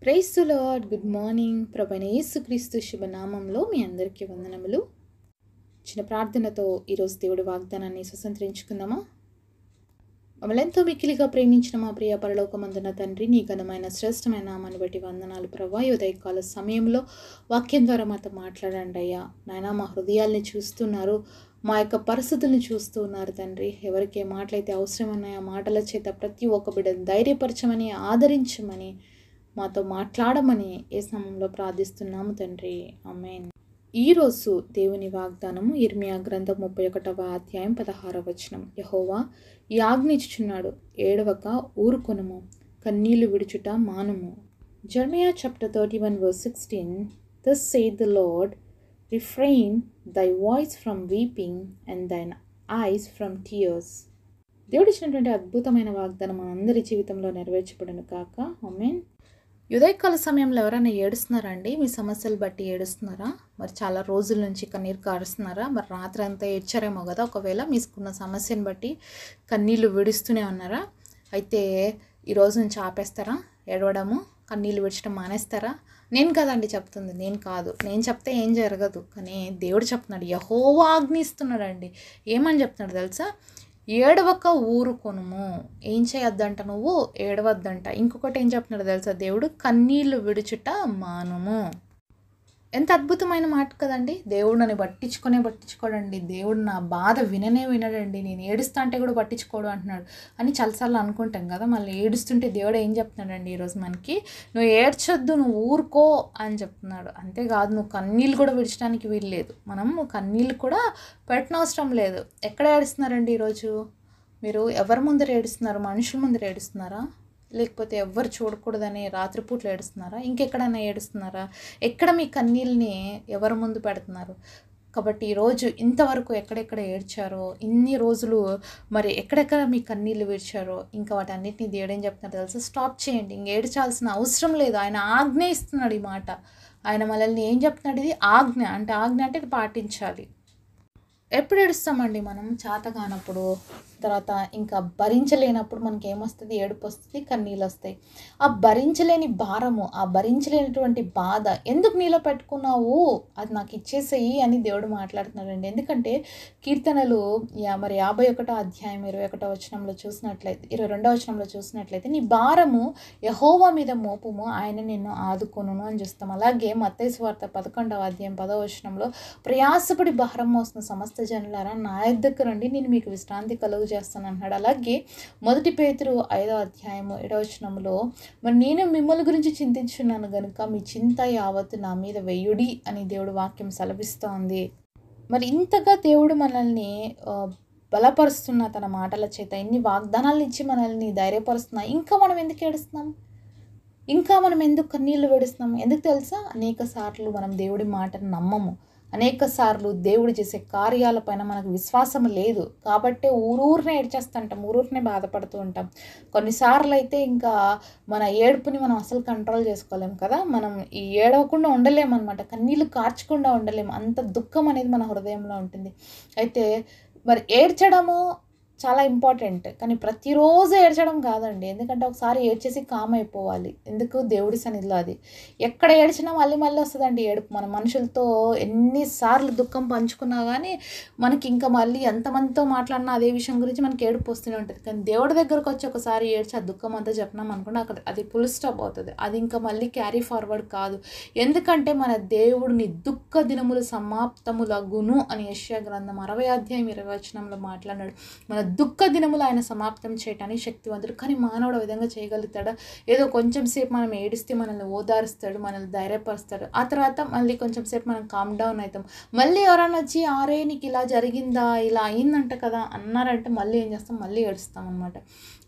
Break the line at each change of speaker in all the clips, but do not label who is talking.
Praise the lord. Good morning. ప్రభువైన యేసుక్రీస్తు శుభనామంలో మీ అందరికీ వందనములు. చిన్న ప్రార్థనతో ఈరోజు దేవుడి వాగ్దానాన్ని స్వతంత్రించుకుందామా? మమ్మల్ని ఎంతో మిక్కిలిగా ప్రేమించిన మా ప్రియ పరలోకమందున తండ్రి, నీ ఘనమైన శ్రేష్టమైన నామాన్ని బట్టి వందనాలు ప్రభా. ఈ ఉదయకాల సమయంలో వాక్యం ద్వారా మాతో మాట్లాడండి అయ్యా. నాయనా, మా హృదయాల్ని చూస్తున్నారు, మా యొక్క పరిస్థితుల్ని చూస్తూ ఉన్నారు తండ్రి. ఎవరికి ఏ మాటలైతే అవసరమన్నాయో ఆ మాటల చేత ప్రతి ఒక్క బిడ్డను ధైర్యపరచమని, ఆదరించమని, మాతో మాట్లాడమని యేసు నామములో ప్రార్థిస్తున్నాము తండ్రి. ఆమేన్. ఈరోజు దేవుని వాగ్దానము ఇర్మియా గ్రంథం 31వ అధ్యాయం 16వ వచనం. యెహోవా ఈ ఆజ్ఞ ఇచ్చుచున్నాడు, ఏడవక ఊరుకొనుము, కన్నీళ్లు విడుచుట మానుము. Jeremiah chapter 31 verse 16. Thus saith the Lord, refrain thy voice from weeping and thine eyes from tears. దేవుడు ఇచ్చినటువంటి అద్భుతమైన వాగ్దానం మనందరి జీవితంలో నెరవేర్చబడును కాక. ఆమేన్. ఉదయకాల సమయంలో ఎవరైనా ఏడుస్తున్నారా అండి? మీ సమస్యలు బట్టి ఏడుస్తున్నారా? మరి చాలా రోజుల నుంచి కన్నీరు కారుస్తున్నారా? మరి రాత్రి అంతా ఏడ్చారేమో కదా. ఒకవేళ మీకున్న సమస్యను బట్టి కన్నీళ్ళు విడుస్తూనే ఉన్నారా? అయితే ఈరోజు నుంచి ఆపేస్తారా ఏడవడము? కన్నీళ్ళు విడచడం మానేస్తారా? నేను కాదండి చెప్తుంది, నేను కాదు. నేను చెప్తే ఏం జరగదు, కానీ దేవుడు చెప్తున్నాడు. యెహోవా ఆజ్ఞిస్తున్నాడండి. ఏమని చెప్తున్నాడు తెలుసా? ఏడవక ఊరుకొనుము. ఏం చేయొద్దంట? నువ్వు ఏడవద్దంట. ఇంకొకటి ఏం చెప్తున్నాడు తెలుసా దేవుడు? కన్నీళ్లు విడుచుట మానుము. ఎంత అద్భుతమైన మాట కదండి. దేవుడు నన్ను పట్టించుకోడండి. దేవుడు నా బాధ వినడండి. నేను ఏడుస్తా అంటే కూడా పట్టించుకోడు అంటున్నాడు అని చాలాసార్లు అనుకుంటాం కదా. మళ్ళీ ఏడుస్తుంటే దేవుడు ఏం చెప్తున్నాడండి ఈరోజు మనకి? నువ్వు ఏడ్చొద్దు, నువ్వు ఊరుకో అని చెప్తున్నాడు. అంతేకాదు, నువ్వు కన్నీళ్ళు కూడా విడచడానికి వీలు లేదు. మనం కన్నీళ్ళు కూడా పెట్టనవసరం లేదు. ఎక్కడ ఏడుస్తున్నారండి ఈరోజు? మీరు ఎవరి ముందర ఏడుస్తున్నారు? మనుషుల ముందర ఏడుస్తున్నారా? లేకపోతే ఎవ్వరు చూడకూడదని రాత్రిపూట్లు ఏడుస్తున్నారా? ఇంకెక్కడైనా ఏడుస్తున్నారా? ఎక్కడ మీ కన్నీళ్ళని ఎవరి ముందు పెడుతున్నారు? కాబట్టి ఈరోజు ఇంతవరకు ఎక్కడెక్కడ ఏడ్చారో, ఇన్ని రోజులు మరి ఎక్కడెక్కడ మీ కన్నీళ్ళు విడిచారో, ఇంకా వాటన్నిటిని దేవుడు ఏం చెప్తున్నాడు తెలుసా? స్టాప్ చేయండి. ఇంక ఏడ్చాల్సిన అవసరం లేదు. ఆయన ఆజ్ఞ ఇస్తున్నాడు ఈ మాట. ఆయన మనల్ని ఏం చెప్తున్నాడు? ఇది ఆజ్ఞ. ఆజ్ఞ అంటే ఇది పాటించాలి. ఎప్పుడు ఏడుస్తామండి మనం? చేత కానప్పుడు, తర్వాత ఇంకా భరించలేనప్పుడు మనకి ఏమొస్తుంది? ఏడుపు వస్తుంది, కన్నీళ్ళు వస్తాయి. ఆ భరించలేని భారము, ఆ భరించలేనటువంటి బాధ ఎందుకు నీలో పెట్టుకున్నావు? అది నాకు ఇచ్చేసేయి అని దేవుడు మాట్లాడుతున్నాడండి. ఎందుకంటే కీర్తనలు 51వ అధ్యాయం 21వ వచనంలో చూసినట్లయితే, 22వ వచనంలో చూసినట్లయితే, నీ భారము యెహోవా మీద మోపుము, ఆయన నిన్ను ఆదుకొనును అని చూస్తాం. అలాగే మత్తయి సువార్త 11వ అధ్యాయం 10వ వచనంలో, ప్రయాసపడి భారం మోస్తున్న సమస్త జనులారా నా యొద్దకు రండి, నేను మీకు విశ్రాంతి కలుగు చేస్తాను అన్నాడు. అలాగే 1 పేతురు 5వ అధ్యాయము 7వ వచనంలో, మరి నేను మిమ్మల్ని గురించి చింతించున్నాను గనుక మీ చింత యావత్తు నా మీద వెయ్యుడి అని దేవుడు వాక్యం సెలవిస్తోంది. మరి ఇంతగా దేవుడు మనల్ని బలపరుస్తున్న తన మాటల చేత, ఎన్ని వాగ్దానాలు ఇచ్చి మనల్ని ధైర్యపరుస్తున్నా, ఇంకా మనం ఎందుకు ఏడుస్తున్నాం? ఇంకా మనం ఎందుకు కన్నీళ్లు విడుస్తున్నాం? ఎందుకు తెలుసా? అనేక సార్లు మనం దేవుడి మాటను నమ్మము. అనేక సార్లు దేవుడు చేసే కార్యాలపైన మనకు విశ్వాసం లేదు. కాబట్టి ఊరూరినే ఏడ్చేస్తుంటాం, ఊరూరినే బాధపడుతూ ఉంటాం. కొన్నిసార్లు అయితే ఇంకా మన ఏడుపుని మనం అసలు కంట్రోల్ చేసుకోలేము కదా. మనం ఈ ఏడవకుండా ఉండలేమన్నమాట. కన్నీళ్ళు కార్చకుండా ఉండలేము. అంత దుఃఖం అనేది మన హృదయంలో ఉంటుంది. అయితే మరి ఏడ్చడము చాలా ఇంపార్టెంట్, కానీ ప్రతిరోజు ఏడ్చడం కాదండి. ఎందుకంటే ఒకసారి ఏడ్చేసి కామ్ అయిపోవాలి. ఎందుకు? దేవుడి సన్నిధిలో. అది ఎక్కడ ఏడ్చినా మళ్ళీ వస్తుందండి ఏడుపు. మన మనుషులతో ఎన్నిసార్లు దుఃఖం పంచుకున్నా కానీ మనకి ఇంకా మళ్ళీ ఎంతమందితో మాట్లాడినా అదే విషయం గురించి మనకి ఏడుపు వస్తూనే ఉంటుంది. కానీ దేవుడి దగ్గరకు వచ్చి ఒకసారి ఏడ్చి ఆ దుఃఖం అంతా చెప్పినాం అనుకుంటే అక్కడ అది ఫుల్ స్టాప్ అవుతుంది. అది ఇంకా మళ్ళీ క్యారీ ఫార్వర్డ్ కాదు. ఎందుకంటే మన దేవుడిని దుఃఖ దినములు సమాప్తములగును అని యెషయా గ్రంథం 60వ అధ్యాయం 20వ వచనంలో మాట్లాడాడు. మన దుఃఖ దినములు ఆయన సమాప్తం చేయటానికి శక్తివంతుడు. కానీ మానవుడు ఆ విధంగా చేయగలుగుతాడా? ఏదో కొంచెం సేపు మనం ఏడిస్తే మనల్ని ఓదారుస్తాడు, మనల్ని ధైర్యపరుస్తాడు. ఆ తర్వాత మళ్ళీ కొంచెం సేపు మనం కామ్ డౌన్ అవుతాం. మళ్ళీ ఎవరైనా వచ్చి ఆరే నీకు ఇలా జరిగిందా, ఇలా అయిందంట కదా అన్నారంటే మళ్ళీ ఏం చేస్తాం? మళ్ళీ ఏడుస్తాం అనమాట.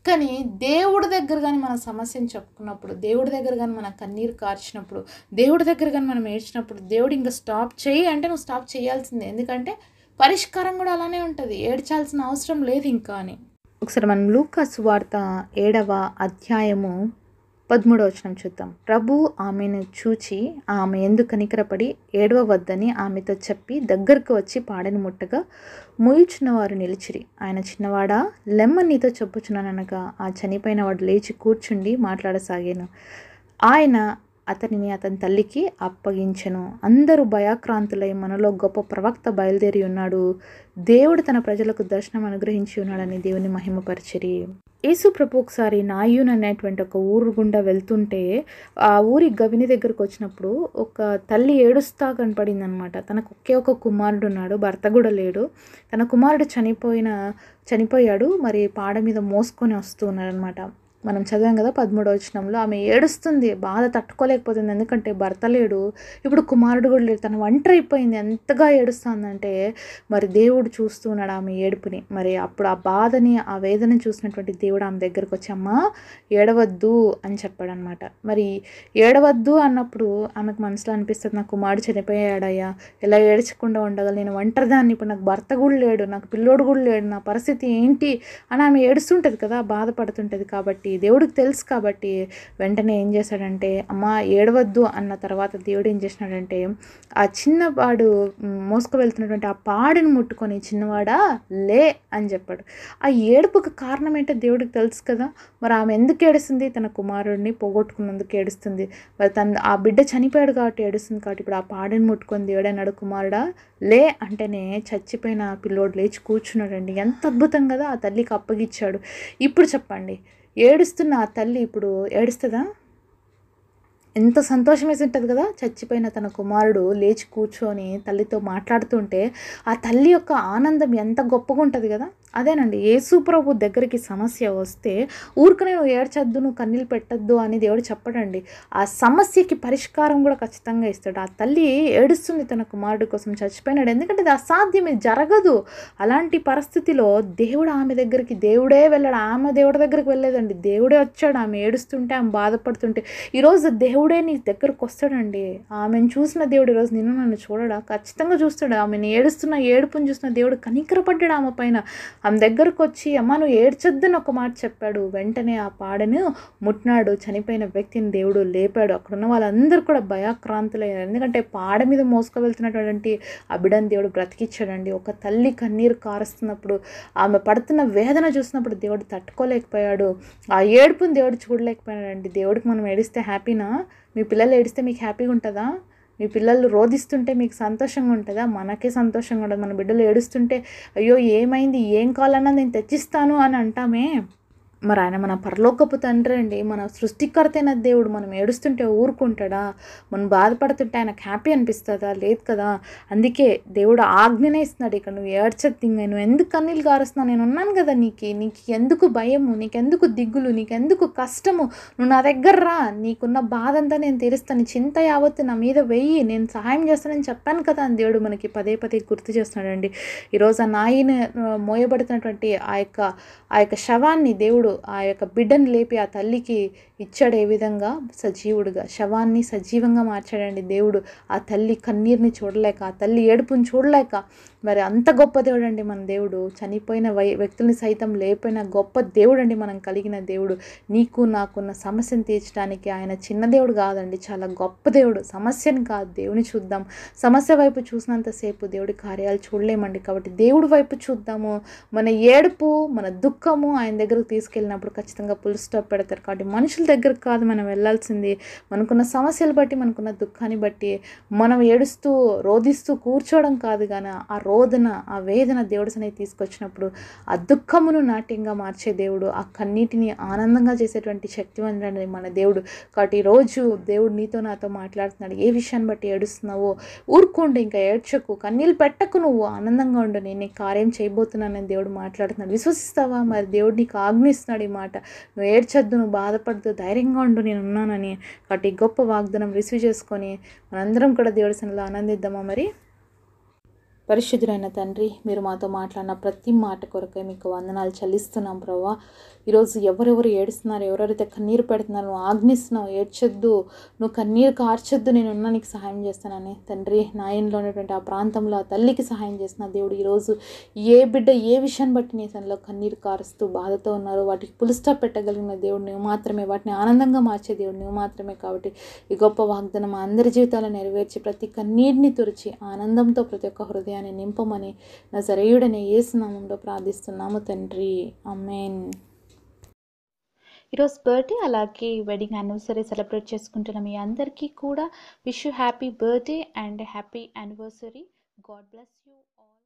కానీ దేవుడి దగ్గర కానీ మన సమస్యను చెప్పుకున్నప్పుడు, దేవుడి దగ్గర కానీ మన కన్నీరు కార్చినప్పుడు, దేవుడి దగ్గర కానీ మనం ఏడ్చినప్పుడు, దేవుడు ఇంకా స్టాప్ చేయి అంటే నువ్వు స్టాప్ చేయాల్సిందే. ఎందుకంటే పరిష్కారం కూడా అలానే ఉంటుంది. ఏడ్చాల్సిన అవసరం లేదు ఇంకా అని. ఒకసారి మనం లూకా సువార్త 7వ అధ్యాయము 13వ వచనం చూద్దాం. ప్రభు ఆమెను చూచి ఆమె యందు కనికరపడి ఏడవవద్దని ఆమెతో చెప్పి దగ్గరకు వచ్చి పాడెను ముట్టగా మూయుచున్న వారు నిలిచిరి. ఆయన, చిన్నవాడా లెమ్మ నీతో చెప్పుచున్నాననగా ఆ చనిపోయిన వాడు లేచి కూర్చుండి మాట్లాడసాగాను. ఆయన అతనిని అతని తల్లికి అప్పగించెను. అందరూ భయాక్రాంతులై మనలో గొప్ప ప్రవక్త బయలుదేరి ఉన్నాడు, దేవుడు తన ప్రజలకు దర్శనం అనుగ్రహించి ఉన్నాడని దేవుని మహిమపరిచిరి. యేసు ప్రభు ఒకసారి నాయూన్ అనేటువంటి ఒక ఊరు గుండా వెళ్తుంటే ఆ ఊరి గవిని దగ్గరకు వచ్చినప్పుడు ఒక తల్లి ఏడుస్తా కనపడింది అనమాట. తనకు ఒకే ఒక కుమారుడు ఉన్నాడు, భర్త కూడా లేడు. తన కుమారుడు చనిపోయాడు. మరి పాడ మీద మోసుకొని వస్తూ ఉన్నారనమాట. మనం చదివాం కదా 13వ వచనంలో. ఆమె ఏడుస్తుంది, బాధ తట్టుకోలేకపోతుంది. ఎందుకంటే భర్త లేడు, ఇప్పుడు కుమారుడు కూడా లేడు, తను ఒంటరి అయిపోయింది. ఎంతగా ఏడుస్తుందంటే మరి దేవుడు చూస్తూ ఉన్నాడు ఆమె ఏడుపుని. మరి అప్పుడు ఆ బాధని, ఆ వేదనని చూసినటువంటి దేవుడు ఆమె దగ్గరకు వచ్చి, అమ్మ ఏడవద్దు అని చెప్పాడనమాట. మరి ఏడవద్దు అన్నప్పుడు ఆమెకు మనసులో అనిపిస్తుంది, నా కుమారుడు చనిపోయాడయ్యా, ఎలా ఏడ్చకుండా ఉండగలను, నేను ఒంటరిదాన్ని, ఇప్పుడు నాకు భర్త కూడా లేడు, నాకు పిల్లోడు కూడా లేడు, నా పరిస్థితి ఏంటి అని ఆమె ఏడుస్తుంటుంది కదా, బాధపడుతుంటుంది. కాబట్టి దేవుడికి తెలుసు. కాబట్టి వెంటనే ఏం చేశాడంటే, అమ్మ ఏడవద్దు అన్న తర్వాత దేవుడు ఏం చేసినాడంటే ఆ చిన్నవాడు మోసుకు వెళ్తున్నటువంటి ఆ పాడిని ముట్టుకొని, చిన్నవాడా లే అని చెప్పాడు. ఆ ఏడుపుకు కారణం ఏంటో దేవుడికి తెలుసు కదా. మరి ఆమె ఎందుకు ఏడుస్తుంది? తన కుమారుడిని పోగొట్టుకున్నందుకు ఏడుస్తుంది. మరి ఆ బిడ్డ చనిపోయాడు కాబట్టి ఏడుస్తుంది. కాబట్టి ఇప్పుడు ఆ పాడిని ముట్టుకొని దేవుడు అన్నాడు, కుమారుడా లే అంటేనే చచ్చిపోయిన పిల్లోడు లేచి కూర్చున్నాడండి. ఎంత అద్భుతం కదా, ఆ తల్లికి అప్పగిచ్చాడు. ఇప్పుడు చెప్పండి, ఏడుస్తున్న ఆ తల్లి ఇప్పుడు ఏడుస్తుందా? ఎంత సంతోషం వేసి ఉంటుంది కదా. చచ్చిపోయిన తన కుమారుడు లేచి కూర్చొని తల్లితో మాట్లాడుతుంటే ఆ తల్లి యొక్క ఆనందం ఎంత గొప్పగా ఉంటుంది కదా. అదేనండి, యేసు ప్రభు దగ్గరికి సమస్య వస్తే ఊరికనే నువ్వు ఏడ్చొద్దు, నువ్వు కన్నీళ్ళు పెట్టద్దు అని దేవుడు చెప్పడండి. ఆ సమస్యకి పరిష్కారం కూడా ఖచ్చితంగా ఇస్తాడు. ఆ తల్లి ఏడుస్తుంది తన కుమారుడు కోసం, చచ్చిపోయినాడు. ఎందుకంటే అది అసాధ్యం, ఇది జరగదు. అలాంటి పరిస్థితిలో దేవుడు ఆమె దగ్గరికి, దేవుడే వెళ్ళాడు, ఆమె దేవుడి దగ్గరికి వెళ్ళలేదండి, దేవుడే వచ్చాడు. ఆమె ఏడుస్తుంటే, ఆమె బాధపడుతుంటే ఈరోజు దేవుడే నీ దగ్గరకు వస్తాడండి. ఆమెను చూసిన దేవుడు ఈరోజు నిన్ను నన్ను చూడడా? ఖచ్చితంగా చూస్తాడు. ఆమెను ఏడుస్తున్న ఏడుపుని చూసిన దేవుడు కనికరపడ్డాడు ఆమె పైన. ఆమె దగ్గరకు వచ్చి, అమ్మ నువ్వు ఏడ్చొద్దని ఒక మాట చెప్పాడు. వెంటనే ఆ పాడను ముట్టినాడు, చనిపోయిన వ్యక్తిని దేవుడు లేపాడు. అక్కడున్న వాళ్ళందరూ కూడా భయాక్రాంతులయ్యారు. ఎందుకంటే పాడ మీద మోసుకు వెళ్తున్నటువంటి ఆ బిడ్డను దేవుడు బ్రతికిచ్చాడండి. ఒక తల్లి కన్నీరు కారుస్తున్నప్పుడు, ఆమె పడుతున్న వేదన చూసినప్పుడు దేవుడు తట్టుకోలేకపోయాడు. ఆ ఏడుపుని దేవుడు చూడలేకపోయాడండి. దేవుడికి మనం ఏడిస్తే హ్యాపీనా? మీ పిల్లలు ఏడిస్తే మీకు హ్యాపీగా ఉంటుందా? మీ పిల్లలు రోధిస్తుంటే మీకు సంతోషంగా ఉంటుందా? మనకే సంతోషంగా ఉండదు. మన బిడ్డలు ఏడుస్తుంటే అయ్యో ఏమైంది, ఏం కావాలన్నా నేను తెచ్చిస్తాను అని అంటామే. మరి ఆయన మన పరలోకపు తండ్రి అండి, మన సృష్టికర్త అయిన దేవుడు. మనం ఏడుస్తుంటే ఊరుకుంటాడా? మనం బాధపడుతుంటే ఆయనకు హ్యాపీ అనిపిస్తుందా? లేదు కదా. అందుకే దేవుడు ఆజ్ఞనే ఇస్తున్నాడు, ఇక్కడ నువ్వు ఏడ్చొద్దు, నువ్వు ఎందుకు కన్నీళ్ళు కారుస్తున్నావు, నేను ఉన్నాను కదా నీకు ఎందుకు భయము, నీకెందుకు దిగులు, నీకెందుకు కష్టము, నువ్వు నా దగ్గర రా, నీకున్న బాధ అంతా నేను తీరుస్తాను, చింత యావత్తు నా మీద వెయ్యి, నేను సహాయం చేస్తానని చెప్పాను కదా అని దేవుడు మనకి పదే పదే గుర్తు చేస్తున్నాడండి. ఈరోజు ఆ నాయన మోయబడుతున్నటువంటి ఆ యొక్క శవాన్ని దేవుడు ఆ యొక్క బిడ్డను లేపి ఆ తల్లికి ఇచ్చాడు. ఏ విధంగా? సజీవుడుగా, శవాన్ని సజీవంగా మార్చాడండి దేవుడు. ఆ తల్లి కన్నీరుని చూడలేక, ఆ తల్లి ఏడుపుని చూడలేక. మరి అంత గొప్ప దేవుడు అండి మన దేవుడు. చనిపోయిన వ్యక్తుల్ని సైతం లేపోయిన గొప్ప దేవుడు అండి మనం కలిగిన దేవుడు. నీకు నాకున్న సమస్యను తీర్చడానికి ఆయన చిన్న దేవుడు కాదండి, చాలా గొప్ప దేవుడు. సమస్యని కాదు, దేవుని చూద్దాం. సమస్య వైపు చూసినంతసేపు దేవుడి కార్యాలు చూడలేమండి. కాబట్టి దేవుడి వైపు చూద్దాము. మన ఏడుపు, మన దుఃఖము ఆయన దగ్గరకు తీసుకెళ్ళినప్పుడు ఖచ్చితంగా ఫుల్ స్టాప్ పెడతారు. కాబట్టి మనుషుల దగ్గరకు కాదు మనం వెళ్ళాల్సింది. మనకున్న సమస్యలు బట్టి, మనకున్న దుఃఖాన్ని బట్టి మనం ఏడుస్తూ రోధిస్తూ కూర్చోవడం కాదు. కానీ ఆ రోదన, ఆ వేదన దేవుడి సన్నిధికి తీసుకొచ్చినప్పుడు ఆ దుఃఖమును నాట్యంగా మార్చే దేవుడు, ఆ కన్నీటిని ఆనందంగా చేసేటువంటి శక్తివంతుడు మన దేవుడు. కాబట్టి ఈరోజు దేవుడు నీతో నాతో మాట్లాడుతున్నాడు. ఏ విషయాన్ని బట్టి ఏడుస్తున్నావో ఊరుకోండి, ఇంకా ఏడ్చకు, కన్నీళ్ళు పెట్టకు, నువ్వు ఆనందంగా ఉండు, నేను నీకు కార్యం చేయబోతున్నానని దేవుడు మాట్లాడుతున్నాడు. విశ్వసిస్తావా? మరి దేవుడు నీకు ఆజ్ఞిస్తున్నాడు ఈ మాట, నువ్వు ఏడ్చొద్దు, నువ్వు బాధపడద్దు, ధైర్యంగా ఉండు, నేను ఉన్నానని. కాబట్టి గొప్ప వాగ్దానం రిసీవ్ చేసుకొని మనందరం కూడా దేవుడి సన్నిధిలో ఆనందిద్దామా? మరి పరిశుద్ధుడైన తండ్రి, మీరు మాతో మాట్లాడిన ప్రతి మాట కొరకే మీకు వందనాలు చెల్లిస్తున్నాం ప్రభువా. ఈరోజు ఎవరెవరు ఏడుస్తున్నారు, ఎవరెవరైతే కన్నీరు పెడుతున్నారు, నువ్వు ఆజ్ఞిస్తున్నావు, ఏడ్చొద్దు, నువ్వు కన్నీరు కార్చొద్దు, నేను ఉన్నా నీకు సహాయం చేస్తానని తండ్రి. నాయనలో ఉన్నటువంటి ఆ ప్రాంతంలో ఆ తల్లికి సహాయం చేస్తున్న దేవుడు, ఈరోజు ఏ బిడ్డ ఏ విషయాన్ని బట్టి నీ సన్నిధిలో కన్నీరు కారుస్తూ బాధతో ఉన్నారు, వాటికి ఫుల్ స్టాప్ పెట్టగలిగిన దేవుడు నువ్వు మాత్రమే, వాటిని ఆనందంగా మార్చే దేవుడు నువ్వు మాత్రమే. కాబట్టి ఈ గొప్ప వాగ్దానం అందరి జీవితాలను నెరవేర్చి ప్రతి కన్నీటిని తుడిచి ఆనందంతో ప్రతి ఒక్క హృదయాన్ని నింపమని నజరేయుడనే యేసు నామములో ప్రార్థిస్తున్నాము తండ్రి. ఆమేన్. ఈరోజు బర్త్డే అలాగే వెడ్డింగ్ యానివర్సరీ సెలబ్రేట్ చేసుకుంటున్న మీ అందరికీ కూడా wish you happy birthday and happy anniversary. God bless you all.